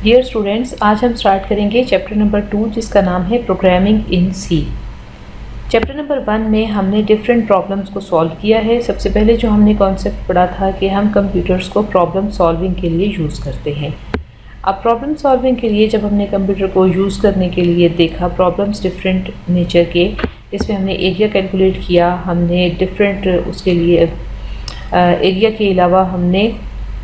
Dear students, आज हम start करेंगे चैप्टर नंबर 2 जिसका नाम है programming in C. Chapter number 1 में हमने डिफरेंट प्रॉब्लम्स को सॉल्व किया है। सबसे पहले जो हमने कॉन्सेप्ट पढ़ा था कि हम कंप्यूटर्स को प्रॉब्लम सॉल्विंग के लिए यूज़ करते हैं। अब प्रॉब्लम सॉल्विंग के लिए जब हमने कंप्यूटर को यूज़ करने के लिए देखा प्रॉब्लम्स डिफरेंट नेचर के, इसमें हमने एरिया कैलकुलेट किया, हमने डिफरेंट उसके लिए एरिया के अलावा हमने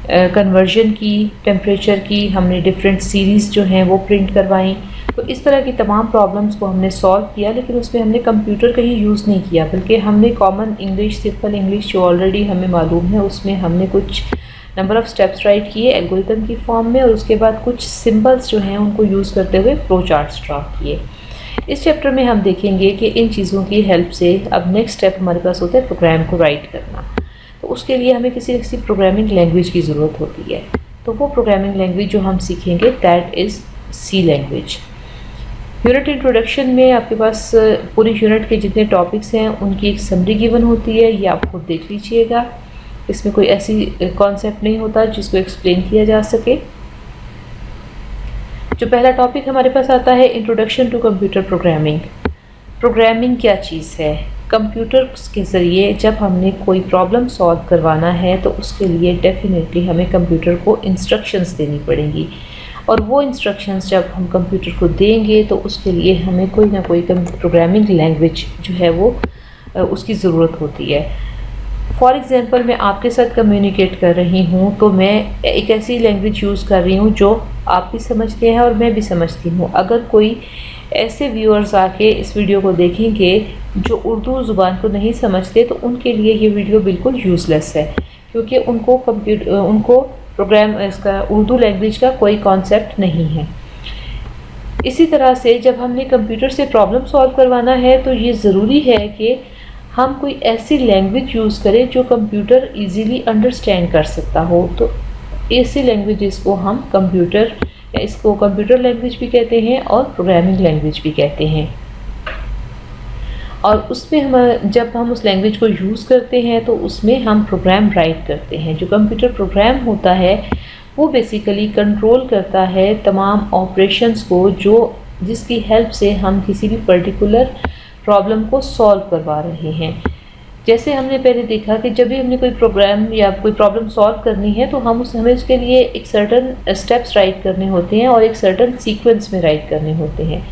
कन्वर्जन की, टेम्परेचर की, हमने डिफरेंट सीरीज़ जो हैं वो प्रिंट करवाई। तो इस तरह की तमाम प्रॉब्लम्स को हमने सॉल्व किया, लेकिन उसमें हमने कंप्यूटर कहीं यूज़ नहीं किया, बल्कि हमने कॉमन इंग्लिश, सिंपल इंग्लिश जो ऑलरेडी हमें मालूम है उसमें हमने कुछ नंबर ऑफ़ स्टेप्स राइट किए एल्गोरिथम की फॉर्म में, और उसके बाद कुछ सिंबल्स जो हैं उनको यूज़ करते हुए फ्लो चार्ट्स ड्रा किए। इस चैप्टर में हम देखेंगे कि इन चीज़ों की हेल्प से अब नेक्स्ट स्टेप हमारे पास होता है प्रोग्राम को राइट करना। तो उसके लिए हमें किसी प्रोग्रामिंग लैंग्वेज की ज़रूरत होती है। तो वो प्रोग्रामिंग लैंग्वेज जो हम सीखेंगे that is C language. Unit introduction में आपके पास पूरी यूनिट के जितने टॉपिक्स हैं उनकी एक समरी गिवन होती है, ये आप खुद देख लीजिएगा। इसमें कोई ऐसी कॉन्सेप्ट नहीं होता जिसको एक्सप्लेन किया जा सके। जो पहला टॉपिक हमारे पास आता है introduction to computer programming. Programming क्या चीज़ है? कंप्यूटर के ज़रिए जब हमने कोई प्रॉब्लम सॉल्व करवाना है तो उसके लिए डेफिनेटली हमें कंप्यूटर को इंस्ट्रक्शंस देनी पड़ेंगी, और वो इंस्ट्रक्शंस जब हम कंप्यूटर को देंगे तो उसके लिए हमें कोई ना कोई प्रोग्रामिंग लैंग्वेज जो है वो उसकी ज़रूरत होती है। फॉर एग्ज़ाम्पल, मैं आपके साथ कम्युनिकेट कर रही हूँ तो मैं एक ऐसी लैंग्वेज यूज़ कर रही हूँ जो आप भी समझते हैं और मैं भी समझती हूँ। अगर कोई ऐसे व्यूअर्स आके इस वीडियो को देखेंगे जो उर्दू ज़ुबान को नहीं समझते तो उनके लिए ये वीडियो बिल्कुल यूज़लेस है, क्योंकि उनको प्रोग्राम इसका उर्दू लैंग्वेज का कोई कॉन्सेप्ट नहीं है। इसी तरह से जब हमने कंप्यूटर से प्रॉब्लम सॉल्व करवाना है तो ये ज़रूरी है कि हम कोई ऐसी लैंग्वेज यूज़ करें जो कंप्यूटर इजीली अंडरस्टैंड कर सकता हो। तो ऐसी लैंग्वेजेस को हम कंप्यूटर लैंग्वेज भी कहते हैं और प्रोग्रामिंग लैंग्वेज भी कहते हैं। और उसमें जब हम उस लैंग्वेज को यूज़ करते हैं तो उसमें हम प्रोग्राम राइट करते हैं। जो कंप्यूटर प्रोग्राम होता है वो बेसिकली कंट्रोल करता है तमाम ऑपरेशंस को जिसकी हेल्प से हम किसी भी पर्टिकुलर प्रॉब्लम को सॉल्व करवा रहे हैं। जैसे हमने पहले देखा कि जब भी हमने कोई प्रोग्राम या कोई प्रॉब्लम सॉल्व करनी है तो हमें उसके लिए एक सर्टन स्टेप्स राइट करने होते हैं और एक सर्टन सीक्वेंस में राइट करने होते हैं।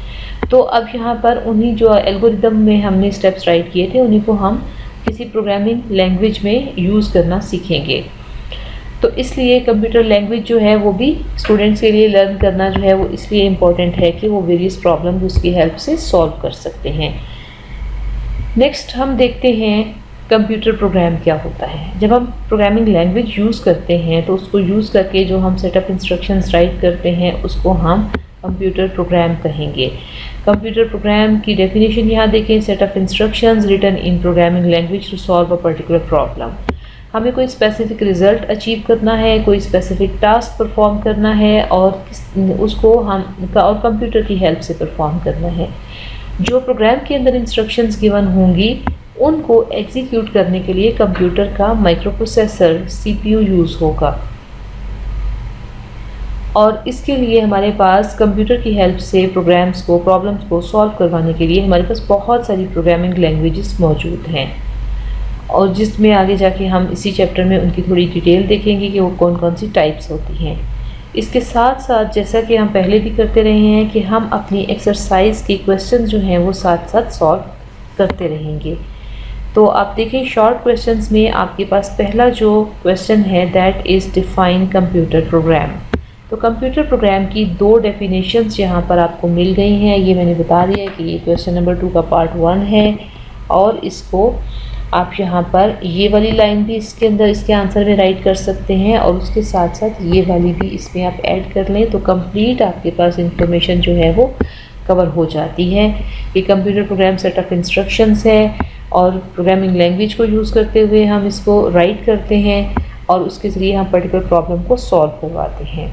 तो अब यहाँ पर उन्हीं जो एल्गोरिदम में हमने स्टेप्स राइट किए थे उन्हीं को हम किसी प्रोग्रामिंग लैंग्वेज में यूज़ करना सीखेंगे। तो इसलिए कंप्यूटर लैंग्वेज जो है वो भी स्टूडेंट्स के लिए लर्न करना जो है वो इसलिए इम्पॉर्टेंट है कि वो वेरियस प्रॉब्लम उसकी हेल्प से सॉल्व कर सकते हैं। नेक्स्ट हम देखते हैं कंप्यूटर प्रोग्राम क्या होता है। जब हम प्रोग्रामिंग लैंग्वेज यूज़ करते हैं तो उसको यूज़ करके जो हम सेट ऑफ इंस्ट्रक्शंस राइट करते हैं उसको हम कंप्यूटर प्रोग्राम कहेंगे। कंप्यूटर प्रोग्राम की डेफिनेशन यहाँ देखें, set of instructions written in programming language to solve a particular problem. हमें कोई स्पेसिफिक रिज़ल्ट अचीव करना है, कोई स्पेसिफिक टास्क परफॉर्म करना है और उसको और कंप्यूटर की हेल्प से परफॉर्म करना है। जो प्रोग्राम के अंदर इंस्ट्रक्शंस गिवन होंगी उनको एग्जीक्यूट करने के लिए कंप्यूटर का माइक्रोप्रोसेसर CPU यूज़ होगा, और इसके लिए हमारे पास कंप्यूटर की हेल्प से प्रॉब्लम्स को सॉल्व करवाने के लिए हमारे पास बहुत सारी प्रोग्रामिंग लैंग्वेजेस मौजूद हैं, और जिसमें आगे जाके हम इसी चैप्टर में उनकी थोड़ी डिटेल देखेंगे कि वो कौन कौन सी टाइप्स होती हैं। इसके साथ साथ जैसा कि हम पहले भी करते रहे हैं कि हम अपनी एक्सरसाइज के क्वेश्चन जो हैं वो साथ साथ सॉल्व करते रहेंगे। तो आप देखें शॉर्ट क्वेश्चंस में आपके पास पहला जो क्वेश्चन है that is define computer program. तो कंप्यूटर प्रोग्राम की 2 डेफिनेशंस यहाँ पर आपको मिल गई हैं। ये मैंने बता दिया कि ये क्वेश्चन नंबर 2 का पार्ट 1 है, और इसको आप यहाँ पर ये वाली लाइन भी इसके आंसर में राइट कर सकते हैं, और उसके साथ साथ ये वाली भी इसमें आप ऐड कर लें तो कंप्लीट आपके पास इंफॉर्मेशन जो है वो कवर हो जाती है कि computer program set of instructions है और प्रोग्रामिंग लैंग्वेज को यूज़ करते हुए हम इसको राइट करते हैं और उसके ज़रिए हम पर्टिकुलर प्रॉब्लम को सॉल्व करवाते हैं।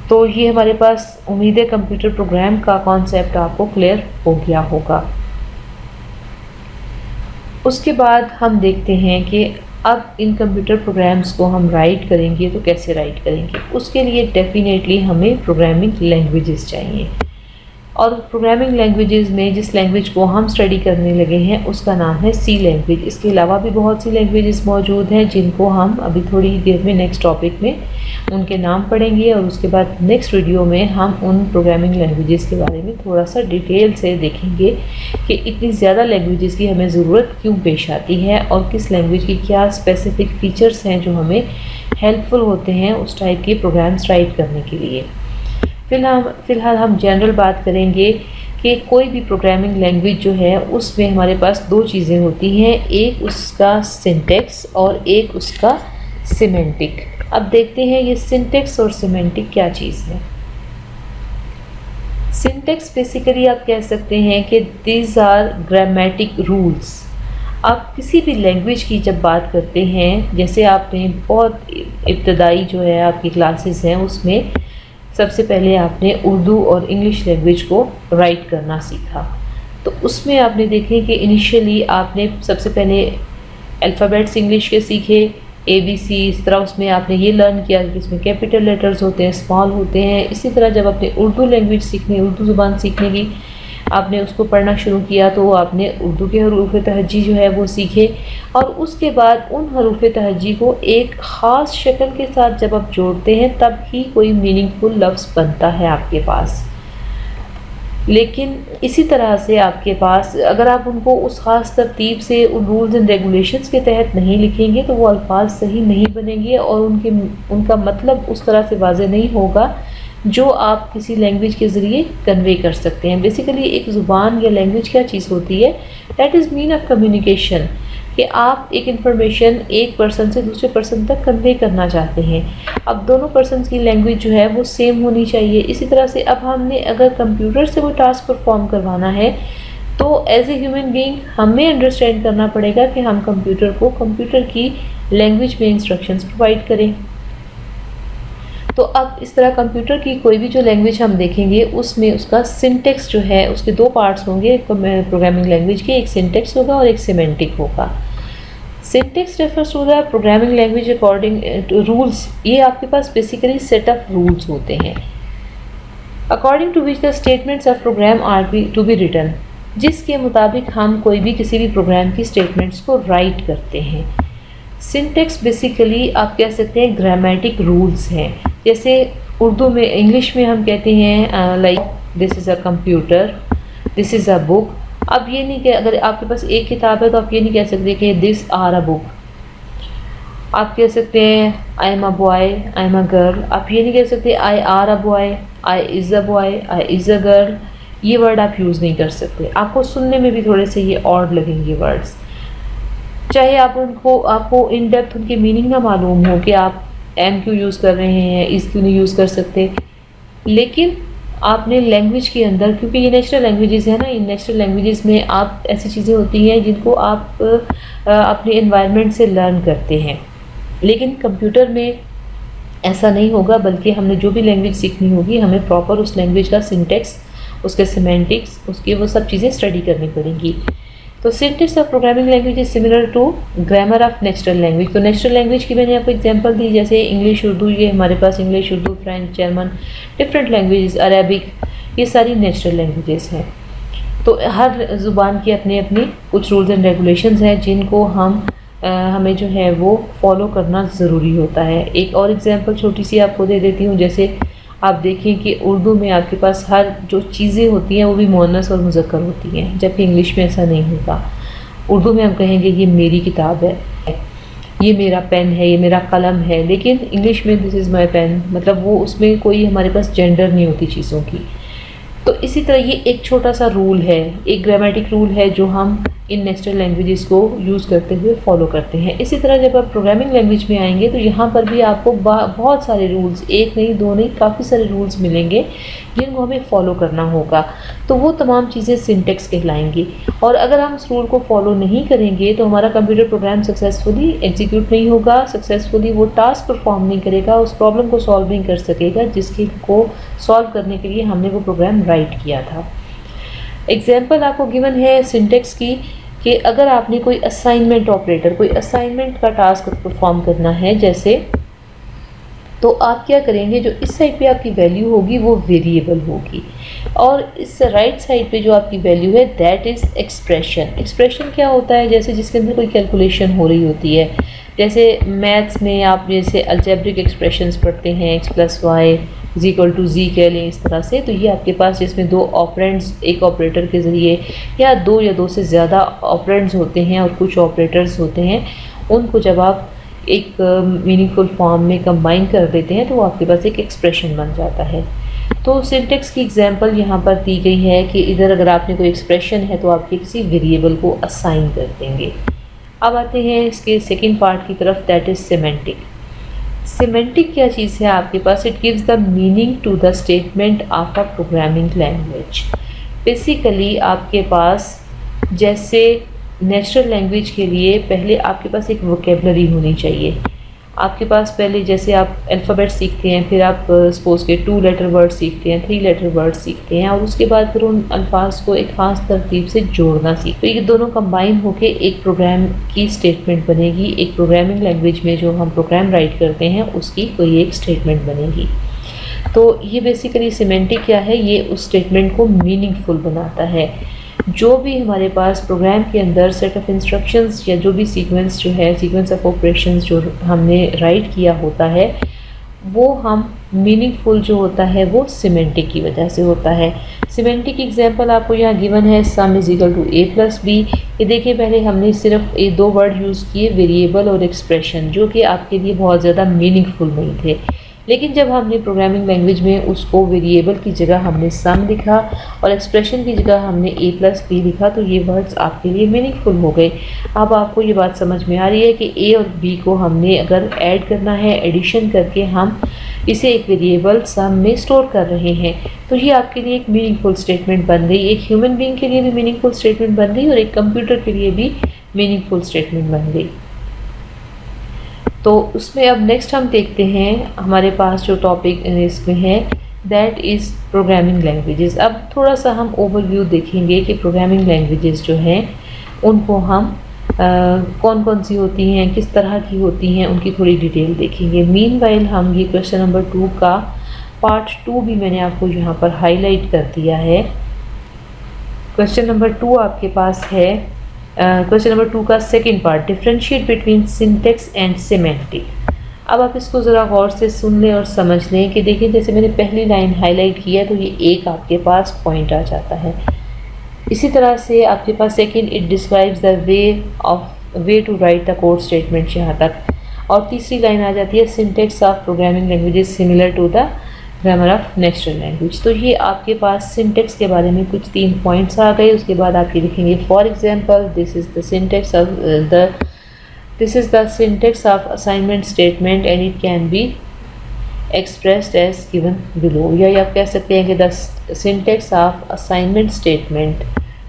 तो ये हमारे पास उम्मीद है कंप्यूटर प्रोग्राम का कॉन्सेप्ट आपको क्लियर हो गया होगा। उसके बाद हम देखते हैं कि अब इन कंप्यूटर प्रोग्राम्स को हम राइट करेंगे तो कैसे राइट करेंगे, उसके लिए डेफिनेटली हमें प्रोग्रामिंग लैंग्वेजेस चाहिए। और प्रोग्रामिंग लैंग्वेजेस में जिस लैंग्वेज को हम स्टडी करने लगे हैं उसका नाम है सी लैंग्वेज। इसके अलावा भी बहुत सी लैंग्वेजेस मौजूद हैं जिनको हम अभी थोड़ी ही देर में नेक्स्ट टॉपिक में उनके नाम पढ़ेंगे, और उसके बाद नेक्स्ट वीडियो में हम उन प्रोग्रामिंग लैंग्वेजेस के बारे में थोड़ा सा डिटेल से देखेंगे कि इतनी ज़्यादा लैंग्वेजेस की हमें ज़रूरत क्यों पेश आती है और किस लैंग्वेज की क्या स्पेसिफिक फ़ीचर्स हैं जो हमें हेल्पफुल होते हैं उस टाइप के प्रोग्राम्स राइट करने के लिए। फ़िलहाल हम जनरल बात करेंगे कि कोई भी प्रोग्रामिंग लैंग्वेज जो है उसमें हमारे पास दो चीज़ें होती हैं, एक उसका सिंटैक्स और एक उसका सिमेंटिक। अब देखते हैं ये सिंटैक्स और सिमेंटिक क्या चीज़ है। सिंटैक्स बेसिकली आप कह सकते हैं कि दीज आर ग्रामेटिक रूल्स। आप किसी भी लैंग्वेज की जब बात करते हैं, जैसे आपने बहुत इब्तदाई जो है आपकी क्लासेस हैं उसमें सबसे पहले आपने उर्दू और इंग्लिश लैंग्वेज को राइट करना सीखा, तो उसमें आपने देखे कि इनिशियली आपने सबसे पहले अल्फ़ाबेट्स इंग्लिश के सीखे, ABC, इस तरह उसमें आपने ये लर्न किया कि इसमें कैपिटल लेटर्स होते हैं, स्मॉल होते हैं। इसी तरह जब आपने उर्दू लैंग्वेज सीखनी, उर्दू ज़ुबान सीखने की आपने उसको पढ़ना शुरू किया तो आपने उर्दू के हरूफ़ तहज्जी जो है वो सीखे, और उसके बाद उन हरूफ़ तहज्जी को एक ख़ास शक्ल के साथ जब आप जोड़ते हैं तब ही कोई मीनिंगफुल लफ्ज़ बनता है आपके पास। लेकिन इसी तरह से आपके पास अगर आप उनको उस ख़ास तरतीब से उन रूल्स एंड रेगुलेशंस के तहत नहीं लिखेंगे तो वो अल्फाज सही नहीं बनेंगे और उनका मतलब उस तरह से वाज़ेह नहीं होगा जो आप किसी लैंग्वेज के ज़रिए कन्वे कर सकते हैं। बेसिकली एक ज़ुबान या लैंग्वेज क्या चीज़ होती है, that is mean of communication, कि आप एक इन्फॉर्मेशन एक पर्सन से दूसरे पर्सन तक कन्वे करना चाहते हैं। अब दोनों पर्सन्स की लैंग्वेज जो है वो सेम होनी चाहिए। इसी तरह से अब हमने अगर कंप्यूटर से वो टास्क परफॉर्म करवाना है तो एज ए ह्यूमन बीइंग हमें अंडरस्टैंड करना पड़ेगा कि हम कंप्यूटर को कंप्यूटर की लैंग्वेज में इंस्ट्रक्शंस प्रोवाइड करें। तो अब इस तरह कंप्यूटर की कोई भी जो लैंग्वेज हम देखेंगे उसमें उसका सिंटैक्स जो है उसके दो पार्ट्स होंगे, एक प्रोग्रामिंग लैंग्वेज के, एक सिंटैक्स होगा और एक सिमेंटिक होगा। Syntax refers to the programming language according to rules. ये आपके पास बेसिकली सेट ऑफ रूल्स होते हैं according to which the statements of program are to be written, जिसके मुताबिक हम कोई भी किसी भी प्रोग्राम की स्टेटमेंट्स को राइट करते हैं। सिंटैक्स बेसिकली आप कह सकते हैं ग्रामेटिक रूल्स हैं। जैसे उर्दू में, इंग्लिश में हम कहते हैं like this is a computer, this is a book. अब ये नहीं कि अगर आपके पास एक किताब है तो आप ये नहीं कह सकते कि दिस आर अ बुक। आप कह सकते हैं I am a boy, I am a girl. आप ये नहीं कह सकते I are a boy, I is a boy, I is a girl. ये वर्ड आप यूज़ नहीं कर सकते, आपको सुनने में भी थोड़े से ये ऑड लगेंगे वर्ड्स। चाहे आपको इन डेप्थ उनके मीनिंग ना मालूम हो कि आप एम क्यों यूज़ कर रहे हैं, इस क्यों नहीं यूज़ कर सकते, लेकिन आपने लैंग्वेज के अंदर, क्योंकि ये नेचुरल लैंग्वेजेस है ना, इन नेचुरल लैंग्वेजेस में आप ऐसी चीज़ें होती हैं जिनको आप अपने एनवायरनमेंट से लर्न करते हैं। लेकिन कंप्यूटर में ऐसा नहीं होगा, बल्कि हमने जो भी लैंग्वेज सीखनी होगी हमें प्रॉपर उस लैंग्वेज का सिंटैक्स, उसके सिमेंटिक्स, उसकी वो सब चीज़ें स्टडी करनी पड़ेंगी। तो syntax of programming language is similar to grammar of natural language. तो नेचुरल लैंग्वेज की मैंने आपको एग्जांपल दी, जैसे इंग्लिश, उर्दू, ये हमारे पास English, Urdu, French, German, different languages, Arabic, ये सारी नेचुरल लैंग्वेजेस हैं। तो हर ज़ुबान की अपने अपने कुछ रूल्स एंड रेगुलेशंस हैं जिनको हमें जो है वो फॉलो करना ज़रूरी होता है। एक और एग्जांपल छोटी सी आपको दे देती हूँ। जैसे आप देखें कि उर्दू में आपके पास हर जो चीज़ें होती हैं वो भी मुअन्नस और मुज़क्कर होती हैं, जबकि इंग्लिश में ऐसा नहीं होगा। उर्दू में हम कहेंगे ये मेरी किताब है, ये मेरा पेन है, ये मेरा कलम है, लेकिन इंग्लिश में दिस इज़ माई पेन, मतलब वो उसमें कोई हमारे पास जेंडर नहीं होती चीज़ों की। तो इसी तरह ये एक छोटा सा रूल है, एक ग्रामेटिक रूल है जो हम इन नेचुरल लैंग्वेजेस को यूज़ करते हुए फॉलो करते हैं। इसी तरह जब आप प्रोग्रामिंग लैंग्वेज में आएंगे तो यहाँ पर भी आपको बहुत सारे रूल्स, एक नहीं दो नहीं, काफ़ी सारे रूल्स मिलेंगे जिनको हमें फॉलो करना होगा। तो वो तमाम चीज़ें सिंटैक्स कहलाएंगी, और अगर हम उस रूल को फॉलो नहीं करेंगे तो हमारा कंप्यूटर प्रोग्राम सक्सेसफुली एग्जीक्यूट नहीं होगा, सक्सेसफुली वो टास्क परफॉर्म नहीं करेगा, उस प्रॉब्लम को सॉल्व नहीं कर सकेगा जिसके को सॉल्व करने के लिए हमने वो प्रोग्राम राइट किया था। एग्जाम्पल आपको गिवन है सिंटैक्स की कि अगर आपने कोई असाइनमेंट ऑपरेटर, कोई असाइनमेंट का टास्क परफॉर्म करना है जैसे, तो आप क्या करेंगे, जो इस साइड पे आपकी वैल्यू होगी वो वेरिएबल होगी, और इस राइट साइड पे जो आपकी वैल्यू है दैट इज़ एक्सप्रेशन। एक्सप्रेशन क्या होता है, जैसे जिसके अंदर कोई कैलकुलेशन हो रही होती है, जैसे मैथ्स में आप जैसे अलजेब्रिक एक्सप्रेशंस पढ़ते हैं, x+y = z कह लें इस तरह से, तो ये आपके पास जिसमें दो ऑपरेंड्स एक ऑपरेटर के ज़रिए या दो से ज़्यादा ऑपरेंड्स होते हैं और कुछ ऑपरेटर्स होते हैं, उनको जब आप एक मीनिंगफुल फॉर्म में कंबाइन कर देते हैं तो वो आपके पास एक एक्सप्रेशन बन जाता है। तो सिंटेक्स की एग्जांपल यहाँ पर दी गई है कि इधर अगर आपने कोई एक्सप्रेशन है तो आप किसी वेरिएबल को असाइन कर देंगे। अब आते हैं इसके सेकंड पार्ट की तरफ, दैट इज़ सिमेंटिक। सिमेंटिक क्या चीज़ है आपके पास, it gives the meaning to the statement of a programming language. Basically आपके पास जैसे नेचुरल लैंग्वेज के लिए पहले आपके पास एक वोकेबलरी होनी चाहिए। आपके पास पहले जैसे आप अल्फ़ाबेट सीखते हैं, फिर आप सपोज़ के 2 लेटर वर्ड सीखते हैं, 3 लेटर वर्ड सीखते हैं, और उसके बाद फिर उन अल्फाज को एक ख़ास तरतीब से जोड़ना सीखते हैं। तो ये दोनों कंबाइन होकर एक प्रोग्राम की स्टेटमेंट बनेगी। एक प्रोग्रामिंग लैंग्वेज में जो हम प्रोग्राम राइट करते हैं उसकी कोई एक स्टेटमेंट बनेगी। तो ये बेसिकली सिमेंटिक क्या है, ये उस स्टेटमेंट को मीनिंगफुल बनाता है। जो भी हमारे पास प्रोग्राम के अंदर सेट ऑफ इंस्ट्रक्शंस या जो भी सीक्वेंस जो है, सीक्वेंस ऑफ ऑपरेशंस जो हमने राइट किया होता है, वो हम मीनिंगफुल जो होता है वो सिमेंटिक की वजह से होता है। सिमेंटिक एग्जांपल आपको यहाँ गिवन है, सम = a+b। ये देखिए पहले हमने सिर्फ ये 2 वर्ड यूज़ किए, वेरिएबल और एक्सप्रेशन, जो कि आपके लिए बहुत ज़्यादा मीनिंगफुल नहीं थे। लेकिन जब हमने प्रोग्रामिंग लैंग्वेज में उसको वेरिएबल की जगह हमने सम लिखा और एक्सप्रेशन की जगह हमने a+b लिखा, तो ये वर्ड्स आपके लिए मीनिंगफुल हो गए। अब आपको ये बात समझ में आ रही है कि a और b को हमने अगर ऐड करना है, एडिशन करके हम इसे एक वेरिएबल सम में स्टोर कर रहे हैं, तो ये आपके लिए एक मीनिंगफुल स्टेटमेंट बन गई। एक ह्यूमन बीइंग के लिए भी मीनिंगफुल स्टेटमेंट बन गई और एक कंप्यूटर के लिए भी मीनिंगफुल स्टेटमेंट बन गई। तो उसमें अब नेक्स्ट हम देखते हैं, हमारे पास जो टॉपिक इसमें है दैट इज़ प्रोग्रामिंग लैंग्वेजेस। अब थोड़ा सा हम ओवरव्यू देखेंगे कि प्रोग्रामिंग लैंग्वेजेस जो हैं उनको हम कौन कौन सी होती हैं, किस तरह की होती हैं, उनकी थोड़ी डिटेल देखेंगे। मीनवाइल हम ये क्वेश्चन नंबर 2 का पार्ट 2 भी मैंने आपको यहाँ पर हाईलाइट कर दिया है। क्वेश्चन नंबर 2 आपके पास है, क्वेश्चन नंबर 2 का second part, differentiate between syntax and semantic. अब आप इसको ज़रा गौर से सुन लें और समझ लें कि देखिए जैसे मैंने पहली लाइन हाईलाइट किया है तो ये एक आपके पास पॉइंट आ जाता है। इसी तरह से आपके पास second, it describes the way to write the code statement यहाँ तक, और तीसरी लाइन आ जाती है syntax of programming languages similar to the grammar of natural language. तो ये आपके पास सिंटेक्स के बारे में कुछ 3 पॉइंट्स आ गए। उसके बाद आप ये लिखेंगे, for example this is the syntax of assignment statement and it can be expressed as given below. या आप कह सकते हैं कि the syntax of assignment statement,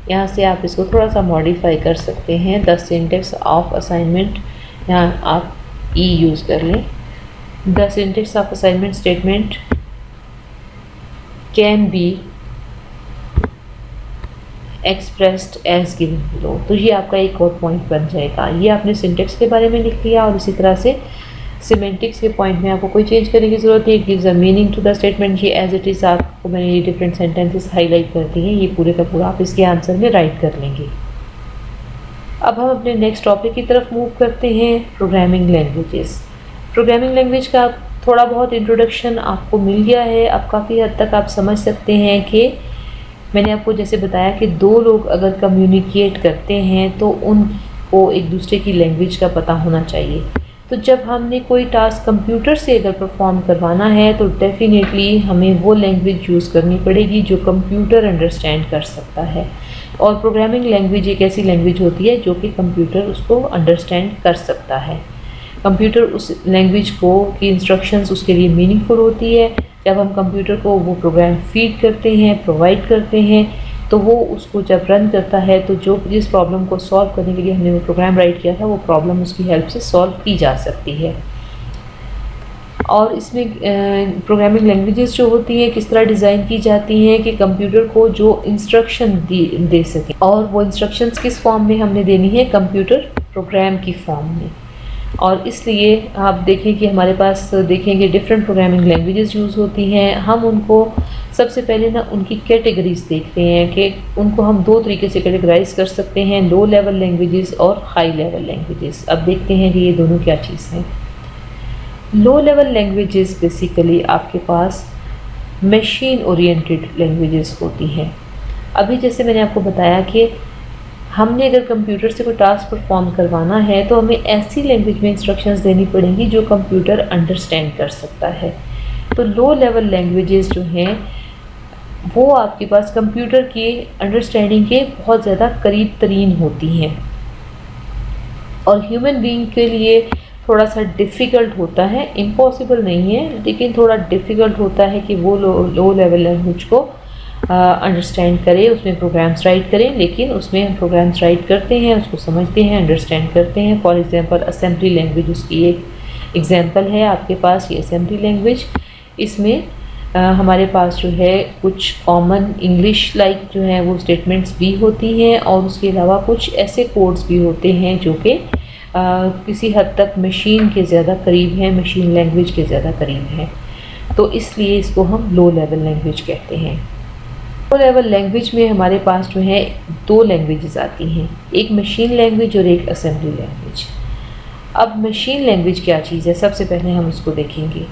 यहाँ से आप इसको थोड़ा सा मॉडिफाई कर सकते हैं, द सिंटेक्स ऑफ असाइनमेंट, यहाँ आप ई यूज़ कर लें। The syntax of assignment statement can be expressed as given below. तो ये आपका एक और पॉइंट बन जाएगा। ये आपने सिंटेक्स के बारे में लिख लिया, और इसी तरह से सिमेंटिक्स के पॉइंट में आपको कोई चेंज करने की ज़रूरत है। It gives a meaning to the statement, ये एज इट इज़ आपको मैंने ये डिफरेंट सेंटेंसेस हाईलाइट करती हैं, ये पूरे का पूरा आप इसके आंसर में राइट कर लेंगे। अब हम अपने नेक्स्ट टॉपिक की तरफ मूव करते हैं, प्रोग्रामिंग लैंग्वेजेस। प्रोग्रामिंग लैंग्वेज का थोड़ा बहुत इंट्रोडक्शन आपको मिल गया है। अब काफ़ी हद तक आप समझ सकते हैं कि मैंने आपको जैसे बताया कि 2 लोग अगर कम्युनिकेट करते हैं तो उनको एक दूसरे की लैंग्वेज का पता होना चाहिए। तो जब हमने कोई टास्क कंप्यूटर से अगर परफॉर्म करवाना है तो डेफिनेटली हमें वो लैंग्वेज यूज़ करनी पड़ेगी जो कंप्यूटर अंडरस्टैंड कर सकता है। और प्रोग्रामिंग लैंग्वेज एक ऐसी लैंग्वेज होती है जो कि कंप्यूटर उसको अंडरस्टैंड कर सकता है। कंप्यूटर उस लैंग्वेज को की इंस्ट्रक्शंस उसके लिए मीनिंगफुल होती है। जब हम कंप्यूटर को वो प्रोग्राम फीड करते हैं, प्रोवाइड करते हैं, तो वो उसको जब रन करता है तो जिस प्रॉब्लम को सॉल्व करने के लिए हमने वो प्रोग्राम राइट किया था वो प्रॉब्लम उसकी हेल्प से सॉल्व की जा सकती है। और इसमें प्रोग्रामिंग लैंग्वेजेस जो होती हैं किस तरह डिज़ाइन की जाती हैं कि कंप्यूटर को जो इंस्ट्रक्शन दे सके, और वो इंस्ट्रक्शंस किस फॉर्म में हमने देनी है, कंप्यूटर प्रोग्राम की फॉर्म में। और इसलिए आप देखें कि हमारे पास देखेंगे डिफरेंट प्रोग्रामिंग लैंग्वेजेस यूज़ होती हैं। हम उनको सबसे पहले ना उनकी कैटेगरीज देखते हैं कि उनको हम दो तरीके से कैटेगराइज कर सकते हैं, लो लेवल लैंग्वेजेस और हाई लेवल लैंग्वेजेस। अब देखते हैं कि ये दोनों क्या चीज़ हैं। लो लेवल लैंग्वेजेस बेसिकली आपके पास मशीन ओरिएंटेड लैंग्वेजेस होती हैं। अभी जैसे मैंने आपको बताया कि हमने अगर कंप्यूटर से कोई टास्क परफॉर्म करवाना है तो हमें ऐसी लैंग्वेज में इंस्ट्रक्शंस देनी पड़ेंगी जो कंप्यूटर अंडरस्टैंड कर सकता है। तो लो लेवल लैंग्वेजेस जो हैं वो आपके पास कंप्यूटर के अंडरस्टैंडिंग के बहुत ज़्यादा करीब तरीन होती हैं, और ह्यूमन बीइंग के लिए थोड़ा सा डिफ़िकल्ट होता है, इम्पॉसिबल नहीं है लेकिन थोड़ा डिफ़िकल्ट होता है कि वो लो लेवल लैंग्वेज को अंडरस्टैंड करें, उसमें प्रोग्राम्स राइट करें। लेकिन उसमें हम प्रोग्राम्स राइट करते हैं, उसको समझते हैं, अंडरस्टैंड करते हैं। फॉर एग्जांपल असेंबली लैंग्वेज उसकी एक एग्जांपल है आपके पास, ये असेंबली लैंग्वेज। इसमें हमारे पास जो है कुछ कॉमन इंग्लिश लाइक जो है वो स्टेटमेंट्स भी होती हैं, और उसके अलावा कुछ ऐसे कोड्स भी होते हैं जो कि किसी हद तक मशीन के ज़्यादा करीब हैं, मशीन लैंग्वेज के ज़्यादा करीब हैं। तो इसलिए इसको हम लो लेवल लैंग्वेज कहते हैं। लो लेवल लैंग्वेज में हमारे पास जो है दो लैंग्वेजेस आती हैं, एक मशीन लैंग्वेज और एक असेंबली लैंग्वेज। अब मशीन लैंग्वेज क्या चीज़ है, सबसे पहले हम उसको देखेंगे।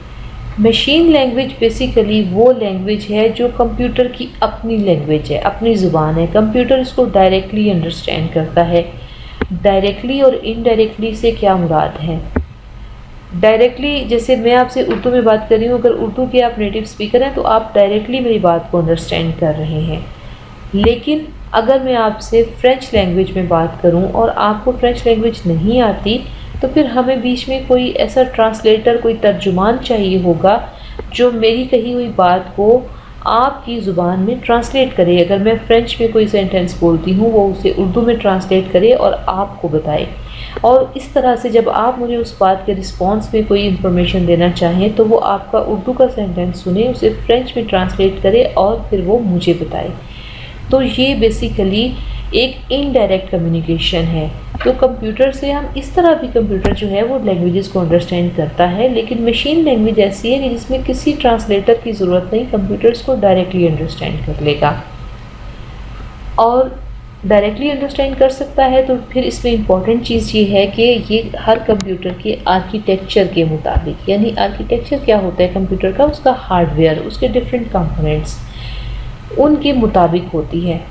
मशीन लैंग्वेज बेसिकली वो लैंग्वेज है जो कंप्यूटर की अपनी लैंग्वेज है, अपनी ज़ुबान है। कंप्यूटर इसको डायरेक्टली अंडरस्टैंड करता है। डायरेक्टली और इनडायरेक्टली से क्या मुराद है? डायरेक्टली जैसे मैं आपसे उर्दू में बात कर रही हूँ, अगर उर्दू के आप नेटिव स्पीकर हैं तो आप डायरेक्टली मेरी बात को अंडरस्टैंड कर रहे हैं। लेकिन अगर मैं आपसे फ़्रेंच लैंग्वेज में बात करूँ और आपको फ़्रेंच लैंग्वेज नहीं आती, तो फिर हमें बीच में कोई ऐसा ट्रांसलेटर, कोई तर्जुमान चाहिए होगा जो मेरी कही हुई बात को आपकी ज़ुबान में ट्रांसलेट करे। अगर मैं फ़्रेंच में कोई सेंटेंस बोलती हूँ वो उसे उर्दू में ट्रांसलेट करे और आपको बताए। और इस तरह से जब आप मुझे उस बात के रिस्पॉन्स में कोई इन्फॉर्मेशन देना चाहें तो वो आपका उर्दू का सेंटेंस सुने, उसे फ़्रेंच में ट्रांसलेट करे और फिर वो मुझे बताए। तो ये बेसिकली एक इनडायरेक्ट कम्युनिकेशन है। तो कंप्यूटर से हम इस तरह भी कंप्यूटर जो है वो लैंग्वेजेस को अंडरस्टैंड करता है, लेकिन मशीन लैंग्वेज ऐसी है कि जिसमें किसी ट्रांसलेटर की ज़रूरत नहीं, कंप्यूटर्स को डायरेक्टली अंडरस्टैंड कर लेगा। और डायरेक्टली अंडरस्टैंड कर सकता है तो फिर इसमें इम्पॉर्टेंट चीज़ ये है कि ये हर कंप्यूटर के आर्किटेक्चर के मुताबिक, यानी आर्किटेक्चर क्या होता है कंप्यूटर का, उसका हार्डवेयर, उसके डिफरेंट कंपोनेंट्स उनके मुताबिक होती है।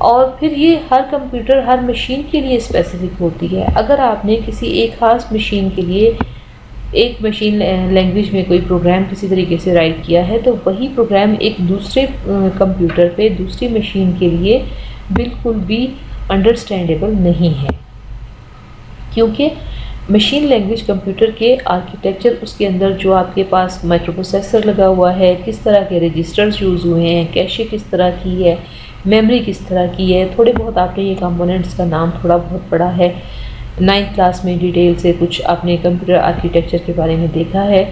और फिर ये हर कंप्यूटर हर मशीन के लिए स्पेसिफिक होती है। अगर आपने किसी एक ख़ास मशीन के लिए एक मशीन लैंग्वेज में कोई प्रोग्राम किसी तरीके से राइट किया है तो वही प्रोग्राम एक दूसरे कंप्यूटर पे दूसरी मशीन के लिए बिल्कुल भी अंडरस्टैंडेबल नहीं है, क्योंकि मशीन लैंग्वेज कंप्यूटर के आर्किटेक्चर, उसके अंदर जो आपके पास माइक्रो प्रोसेसर लगा हुआ है, किस तरह के रजिस्टर्स यूज़ हुए हैं, कैशे किस तरह की है, मेमोरी किस तरह की है, थोड़े बहुत आपने ये कंपोनेंट्स का नाम थोड़ा बहुत पढ़ा है 9th क्लास में, डिटेल से कुछ आपने कंप्यूटर आर्किटेक्चर के बारे में देखा है,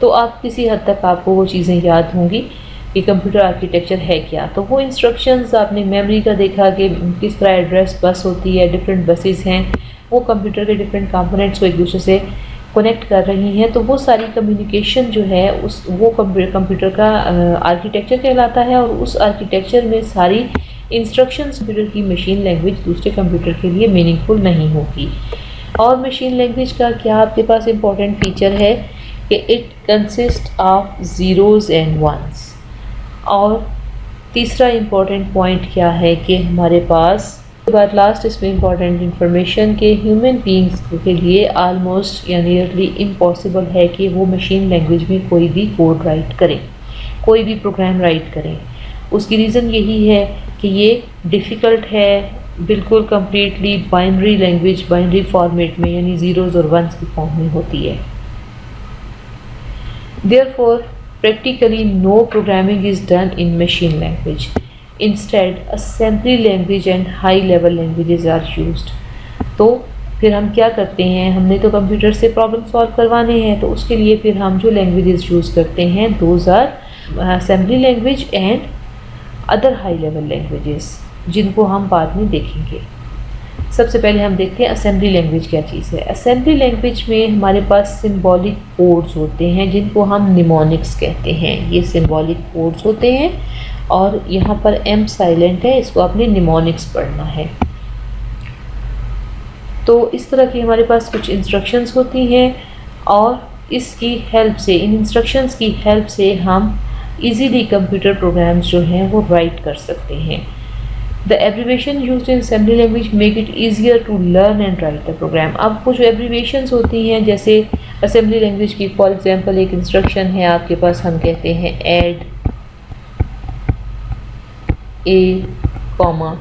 तो आप किसी हद तक आपको वो चीज़ें याद होंगी कि कंप्यूटर आर्किटेक्चर है क्या। तो वो इंस्ट्रक्शंस आपने मेमोरी का देखा कि किस तरह एड्रेस बस होती है, डिफरेंट बसेस हैं, वो कंप्यूटर के डिफरेंट कंपोनेंट्स को एक दूसरे से कनेक्ट कर रही हैं। तो वो सारी कम्युनिकेशन जो है वो कंप्यूटर का आर्किटेक्चर कहलाता है, और उस आर्किटेक्चर में सारी इंस्ट्रक्शंस कंप्यूटर की मशीन लैंग्वेज दूसरे कंप्यूटर के लिए मीनिंगफुल नहीं होगी। और मशीन लैंग्वेज का क्या आपके पास इंपॉर्टेंट फीचर है कि it consist of zeros and ones. और तीसरा इम्पॉर्टेंट पॉइंट क्या है कि हमारे पास बात लास्ट इसमें इम्पॉर्टेंट इन्फॉर्मेशन के ह्यूमन बींग्स के लिए आलमोस्ट या नियरली इम्पॉसिबल है कि वो मशीन लैंग्वेज में कोई भी कोड राइट करें, कोई भी प्रोग्राम राइट करें। उसकी रीज़न यही है कि ये डिफ़िकल्ट है, बिल्कुल completely binary language, binary format में, यानी ज़ीरोज़ और वंस की फॉर्म में होती है। Therefore practically no programming is done in machine language. Instead, assembly language and high level languages are used. तो फिर हम क्या करते हैं, हमने तो कंप्यूटर से प्रॉब्लम सॉल्व करवाने हैं, तो उसके लिए फिर हम जो लैंग्वेजेस यूज़ करते हैं those are assembly language and other high level languages, जिनको हम बाद में देखेंगे। सबसे पहले हम देखते हैं असेंबली लैंग्वेज क्या चीज़ है। असेंबली लैंग्वेज में हमारे पास सिंबॉलिक कोड्स होते हैं जिनको हम निमोनिक्स कहते हैं। ये सिंबॉलिक कोड्स होते हैं और यहाँ पर एम साइलेंट है, इसको आपने निमोनिक्स पढ़ना है। तो इस तरह की हमारे पास कुछ इंस्ट्रक्शंस होती हैं और इसकी हेल्प से, इन इंस्ट्रक्शंस की हेल्प से हम इजीली कंप्यूटर प्रोग्राम्स जो हैं वो राइट कर सकते हैं। The abbreviation used in assembly language make it easier to learn and write the program. अब कुछ एब्रीवेशंस होती हैं जैसे असेंबली लैंग्वेज की, फॉर एग्जांपल एक इंस्ट्रक्शन है आपके पास, हम कहते हैं ऐड ए कॉमा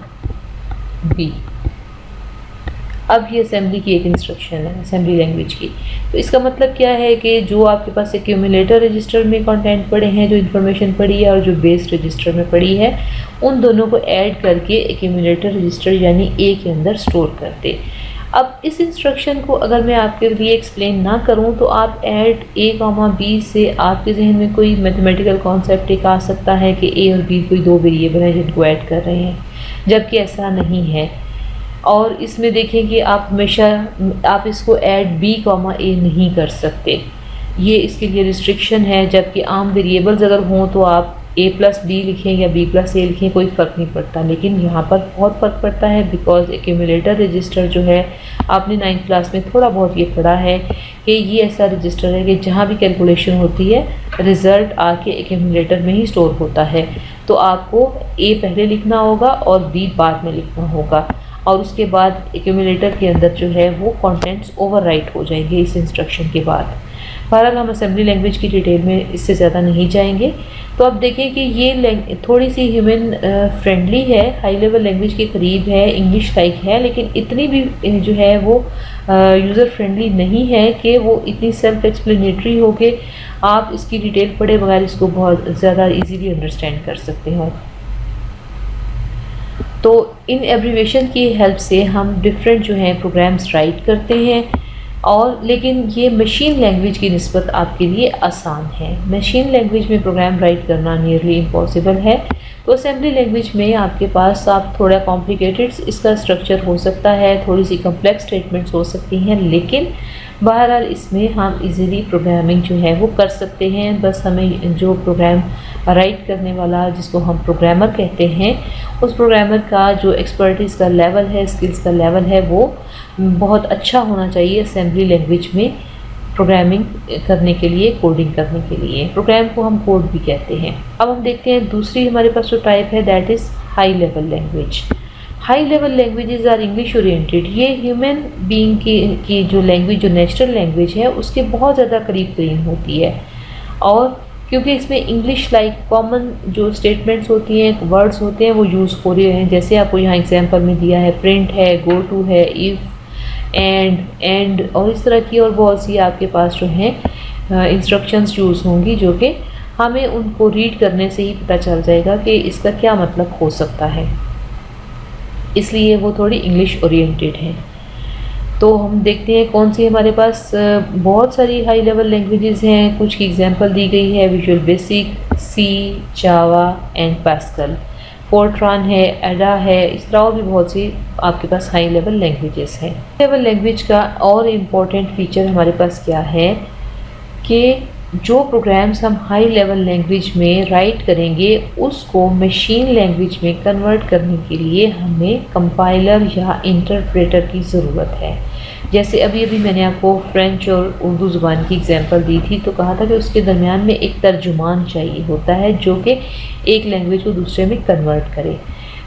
बी। अब ये असेंबली की एक इंस्ट्रक्शन है असेंबली लैंग्वेज की। तो इसका मतलब क्या है कि जो आपके पास एक्यूमुलेटर रजिस्टर में कंटेंट पड़े हैं, जो इन्फॉर्मेशन पड़ी है और जो बेस रजिस्टर में पड़ी है, उन दोनों को ऐड करके एक्यूमुलेटर रजिस्टर यानी ए के अंदर स्टोर कर दे। अब इस इंस्ट्रक्शन को अगर मैं आपके लिए एक्सप्लेन ना करूं तो आप ऐड ए कॉमा बी से आपके जहन में कोई मैथमेटिकल कॉन्सेप्ट एक आ सकता है कि ए और बी कोई दो वेरिएबल हैं जिनको ऐड कर रहे हैं, जबकि ऐसा नहीं है। और इसमें देखें कि आप हमेशा आप इसको ऐड बी कॉमा ए नहीं कर सकते, ये इसके लिए रिस्ट्रिक्शन है। जबकि आम वेरिएबल्स अगर हों तो आप ए प्लस बी लिखें या बी प्लस ए लिखें, कोई फ़र्क नहीं पड़ता। लेकिन यहाँ पर बहुत फ़र्क पड़ता है बिकॉज एक्यूमुलेटर रजिस्टर जो है, आपने 9th क्लास में थोड़ा बहुत ये पढ़ा है कि ये ऐसा रजिस्टर है कि जहाँ भी कैलकुलेशन होती है रिज़ल्ट आके एक्यूमुलेटर में ही स्टोर होता है। तो आपको ए पहले लिखना होगा और बी बाद में लिखना होगा, और उसके बाद एक्यूमुलेटर के अंदर जो है वो कंटेंट्स ओवरराइट हो जाएंगे इस इंस्ट्रक्शन के बाद। बहरहाल हम असेंबली लैंग्वेज की डिटेल में इससे ज़्यादा नहीं जाएंगे। तो अब देखें कि ये थोड़ी सी ह्यूमन फ्रेंडली है, हाई लेवल लैंग्वेज के करीब है, इंग्लिश लाइक है, लेकिन इतनी भी जो है वो यूज़र फ्रेंडली नहीं है कि वो इतनी सेल्फ एक्सप्लेनेटरी हो के आप इसकी डिटेल पढ़े बगैर इसको बहुत ज़्यादा ईजीली अंडरस्टैंड कर सकते हैं। तो इन एब्रीवेशन की हेल्प से हम डिफरेंट जो हैं प्रोग्राम्स राइट करते हैं, और लेकिन ये मशीन लैंग्वेज की निस्बत आपके लिए आसान है। मशीन लैंग्वेज में प्रोग्राम राइट करना नियरली इम्पॉसिबल है। तो असेंबली लैंग्वेज में आपके पास आप थोड़ा कॉम्प्लिकेटेड इसका स्ट्रक्चर हो सकता है, थोड़ी सी कम्प्लेक्स स्टेटमेंट्स हो सकती हैं, लेकिन बहरहाल इसमें हम इजीली प्रोग्रामिंग जो है वो कर सकते हैं। बस हमें जो प्रोग्राम राइट करने वाला, जिसको हम प्रोग्रामर कहते हैं, उस प्रोग्रामर का जो एक्सपर्टीज़ का लेवल है, स्किल्स का लेवल है, वो बहुत अच्छा होना चाहिए असेंबली लैंग्वेज में प्रोग्रामिंग करने के लिए, कोडिंग करने के लिए। प्रोग्राम को हम कोड भी कहते हैं। अब हम देखते हैं दूसरी हमारे पास जो टाइप है, that is high level language. High level languages are English oriented. ये ह्यूमन बीइंग की जो लैंग्वेज, जो नेचुरल लैंग्वेज है, उसके बहुत ज़्यादा करीब होती है। और क्योंकि इसमें इंग्लिश लाइक कॉमन जो स्टेटमेंट्स होती हैं, वर्ड्स होते हैं, वो यूज़ हो रहे हैं। जैसे आपको यहाँ एग्जांपल में दिया है, प्रिंट है, गो टू है, इफ़, एंड और इस तरह की और बहुत सी आपके पास जो हैं इंस्ट्रक्शंस यूज़ होंगी, जो कि हमें उनको रीड करने से ही पता चल जाएगा कि इसका क्या मतलब हो सकता है। इसलिए वो थोड़ी इंग्लिश ओरिएंटेड है। तो हम देखते हैं कौन सी हमारे पास बहुत सारी हाई लेवल लैंग्वेजेस हैं। कुछ की एग्जांपल दी गई है, visual basic, C, Java and Pascal. Fortran है, एडा है, इस तरह और भी बहुत सी आपके पास हाई लेवल लैंग्वेजेस हैं। लेवल लैंग्वेज का और इम्पॉर्टेंट फीचर हमारे पास क्या है कि जो प्रोग्राम्स हम हाई लेवल लैंग्वेज में राइट करेंगे, उसको मशीन लैंग्वेज में कन्वर्ट करने के लिए हमें कंपाइलर या इंटरप्रेटर की ज़रूरत है। जैसे अभी मैंने आपको फ्रेंच और उर्दू ज़ुबान की एग्जांपल दी थी, तो कहा था कि उसके दरमियान में एक तर्जुमान चाहिए होता है जो कि एक लैंग्वेज को दूसरे में कन्वर्ट करे।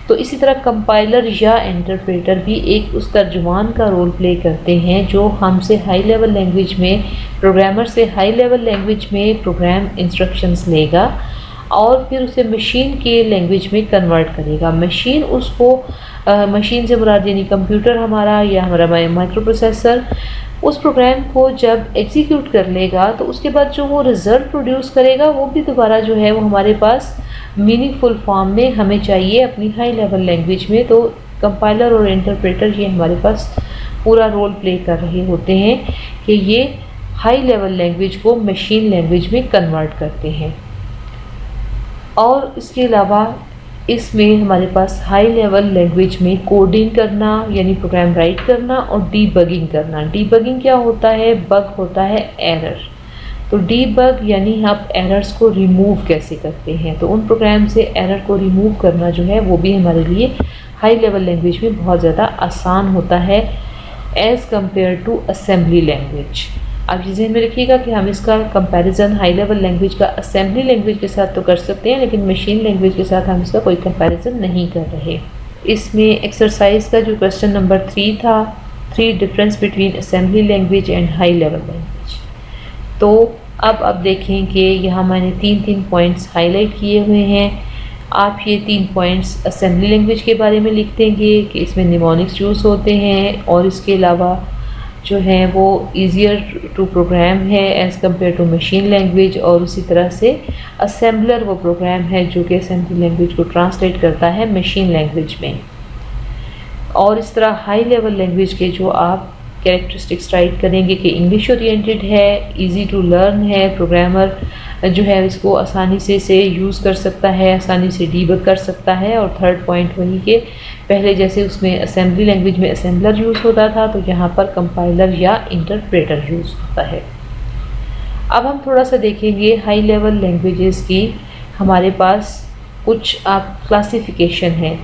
तो इसी तरह कंपाइलर या इंटरप्रेटर भी एक उस तर्जुमान का रोल प्ले करते हैं, जो हमसे हाई लेवल लैंग्वेज में, प्रोग्रामर से हाई लेवल लैंग्वेज में प्रोग्राम इंस्ट्रक्शंस लेगा और फिर उसे मशीन के लैंग्वेज में कन्वर्ट करेगा। मशीन उसको मशीन से मुराद यानी कंप्यूटर हमारा या हमारा माइक्रो प्रोसेसर उस प्रोग्राम को जब एग्जीक्यूट कर लेगा, तो उसके बाद जो वो रिज़ल्ट प्रोड्यूस करेगा, वो भी दोबारा जो है वो हमारे पास मीनिंगफुल फॉर्म में हमें चाहिए अपनी हाई लेवल लैंग्वेज में। तो कंपाइलर और इंटरप्रेटर ये हमारे पास पूरा रोल प्ले कर रहे होते हैं कि ये हाई लेवल लैंग्वेज को मशीन लैंग्वेज में कन्वर्ट करते हैं। और इसके अलावा इसमें हमारे पास हाई लेवल लैंग्वेज में कोडिंग करना यानी प्रोग्राम राइट करना और डीबगिंग करना। डीबगिंग क्या होता है? बग होता है एरर। तो डीबग यानी आप एरर्स को रिमूव कैसे करते हैं, तो उन प्रोग्राम से एरर को रिमूव करना जो है वो भी हमारे लिए हाई लेवल लैंग्वेज में बहुत ज़्यादा आसान होता है as compare to assembly language. आप ये ध्यान में रखिएगा कि हम इसका कंपैरिजन हाई लेवल लैंग्वेज का असेंबली लैंग्वेज के साथ तो कर सकते हैं, लेकिन मशीन लैंग्वेज के साथ हम इसका कोई कंपैरिजन नहीं कर रहे। इसमें एक्सरसाइज का जो क्वेश्चन नंबर 3 था, 3 difference between assembly language and high level language. तो अब आप देखें कि यहाँ मैंने 3 पॉइंट्स हाईलाइट किए हुए हैं। आप ये 3 पॉइंट्स असेंबली लैंग्वेज के बारे में लिख देंगे कि इसमें निमोनिक्स यूज़ होते हैं और इसके अलावा जो है वो ईजियर टू प्रोग्राम है as compare to machine language, और उसी तरह से असेंबलर वो प्रोग्राम है जो कि असेंबली लैंग्वेज को ट्रांसलेट करता है मशीन लैंग्वेज में। और इस तरह हाई लेवल लैंग्वेज के जो आप कैरेक्टरिस्टिक्स राइट करेंगे कि इंग्लिश ओरिएंटेड है, इजी टू लर्न है, प्रोग्रामर जो है इसको आसानी से इसे यूज़ कर सकता है, आसानी से डीबग कर सकता है। और थर्ड पॉइंट वही कि पहले जैसे उसमें असेंबली लैंग्वेज में असेंबलर यूज़ होता था, तो यहाँ पर कंपाइलर या इंटरप्रेटर यूज़ होता है। अब हम थोड़ा सा देखेंगे हाई लेवल लैंग्वेजेस की हमारे पास कुछ आप क्लासिफिकेशन है।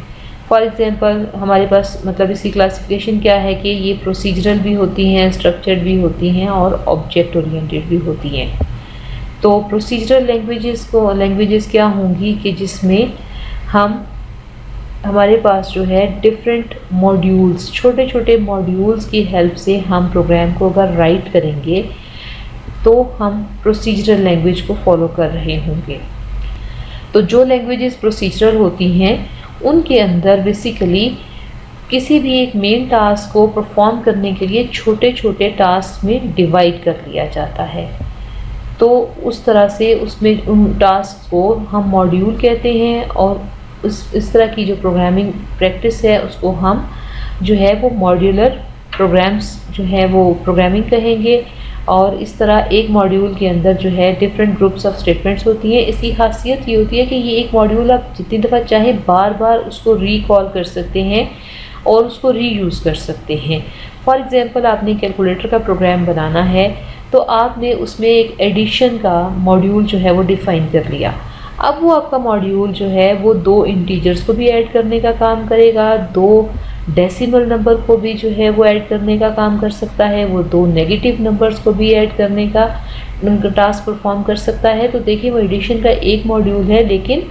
फॉर एग्ज़ाम्पल हमारे पास मतलब इसकी क्लासिफिकेशन क्या है कि ये प्रोसीजरल भी होती हैं, स्ट्रक्चर्ड भी होती हैं और ऑब्जेक्ट ओरिएंटेड भी होती हैं। तो प्रोसीजरल लैंग्वेजेस क्या होंगी कि जिसमें हमारे पास जो है डिफरेंट मॉड्यूल्स, छोटे छोटे मॉड्यूल्स की हेल्प से हम प्रोग्राम को अगर राइट करेंगे तो हम प्रोसीजरल लैंग्वेज को फॉलो कर रहे होंगे। तो जो लैंग्वेजेस प्रोसीजरल होती हैं उनके अंदर बेसिकली किसी भी एक मेन टास्क को परफॉर्म करने के लिए छोटे छोटे टास्क में डिवाइड कर लिया जाता है। तो उस तरह से उसमें उन टास्क को हम मॉड्यूल कहते हैं और इस तरह की जो प्रोग्रामिंग प्रैक्टिस है उसको हम जो है वो मॉड्यूलर प्रोग्राम्स जो है वो प्रोग्रामिंग कहेंगे। और इस तरह एक मॉड्यूल के अंदर जो है डिफरेंट ग्रुप्स ऑफ स्टेटमेंट्स होती हैं। इसकी खासियत ये होती है कि ये एक मॉड्यूल आप जितनी दफ़ा चाहे बार बार उसको रिकॉल कर सकते हैं और उसको रीयूज़ कर सकते हैं। फॉर एग्ज़ाम्पल आपने कैलकुलेटर का प्रोग्राम बनाना है तो आपने उसमें एक एडिशन का मॉड्यूल जो है वो डिफ़ाइन कर लिया। अब वो आपका मॉड्यूल जो है वो 2 इंटीजर्स को भी ऐड करने का काम करेगा, 2 डेसिमल नंबर को भी जो है वो ऐड करने का काम कर सकता है, वो 2 नेगेटिव नंबर्स को भी ऐड करने का टास्क परफॉर्म कर सकता है। तो देखिए वो एडिशन का एक मॉड्यूल है, लेकिन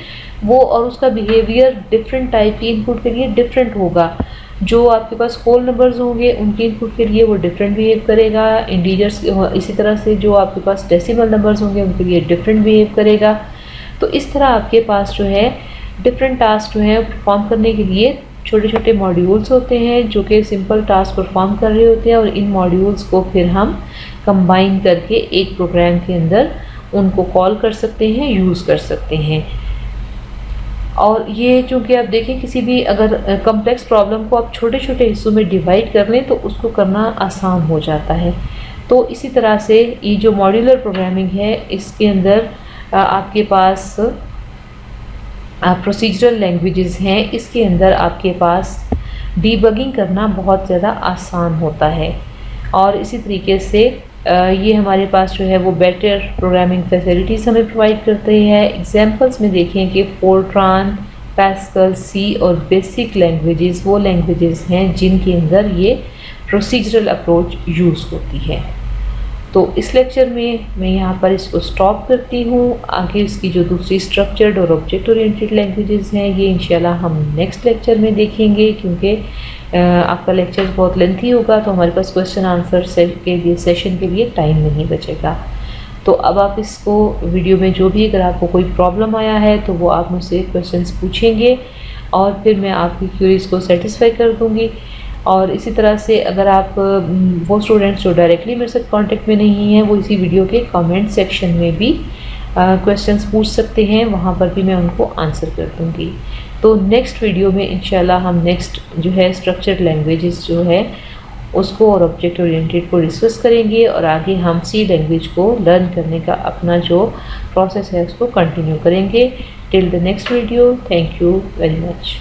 वो और उसका बिहेवियर डिफरेंट टाइप की इनपुट के लिए डिफरेंट होगा। जो आपके पास होल नंबर्स होंगे उनके इनपुट के लिए वो डिफरेंट बिहेव करेगा, इंटीजर्स इसी तरह से जो आपके पास डेसिमल नंबर्स होंगे उनके लिए डिफरेंट बिहेव करेगा। तो इस तरह आपके पास जो है डिफरेंट टास्क जो है परफॉर्म करने के लिए छोटे छोटे मॉड्यूल्स होते हैं जो कि सिंपल टास्क परफॉर्म कर रहे होते हैं, और इन मॉड्यूल्स को फिर हम कंबाइन करके एक प्रोग्राम के अंदर उनको कॉल कर सकते हैं, यूज़ कर सकते हैं। और ये चूँकि आप देखें किसी भी अगर कम्प्लेक्स प्रॉब्लम को आप छोटे छोटे हिस्सों में डिवाइड कर लें तो उसको करना आसान हो जाता है। तो इसी तरह से ये जो मॉड्यूलर प्रोग्रामिंग है इसके अंदर आपके पास प्रोसीजरल लैंग्वेजेस हैं, इसके अंदर आपके पास डीबगिंग करना बहुत ज़्यादा आसान होता है। और इसी तरीके से ये हमारे पास जो है वो बेटर प्रोग्रामिंग फैसिलिटीज़ हमें प्रोवाइड करते हैं। एग्जांपल्स में देखें कि फोर्ट्रान, पैस्कल, सी और बेसिक लैंग्वेजेस वो लैंग्वेजेस हैं जिनके अंदर ये प्रोसीजरल अप्रोच यूज़ होती है। तो इस लेक्चर में मैं यहाँ पर इसको स्टॉप करती हूँ। आगे इसकी जो दूसरी स्ट्रक्चर्ड और ऑब्जेक्ट ओरिएंटेड लैंग्वेजेस हैं ये इंशाल्लाह हम नेक्स्ट लेक्चर में देखेंगे, क्योंकि आपका लेक्चर बहुत लेंथी होगा तो हमारे पास क्वेश्चन आंसर सेशन के लिए टाइम नहीं बचेगा। तो अब आप इसको वीडियो में जो भी अगर आपको कोई प्रॉब्लम आया है तो वो आप मुझसे क्वेश्चंस पूछेंगे और फिर मैं आपकी क्यूरीज को सेटिस्फाई कर दूँगी। और इसी तरह से अगर आप वो स्टूडेंट्स जो डायरेक्टली मेरे साथ कांटेक्ट में नहीं हैं वो इसी वीडियो के कमेंट सेक्शन में भी क्वेश्चंस पूछ सकते हैं, वहाँ पर भी मैं उनको आंसर कर दूँगी। तो नेक्स्ट वीडियो में इंशाल्लाह हम नेक्स्ट जो है स्ट्रक्चर्ड लैंग्वेजेस जो है उसको और ऑब्जेक्ट ओरिएंटेड को डिस्कस करेंगे और आगे हम सी लैंग्वेज को लर्न करने का अपना जो प्रोसेस है उसको कंटिन्यू करेंगे। Till the next video, thank you very much.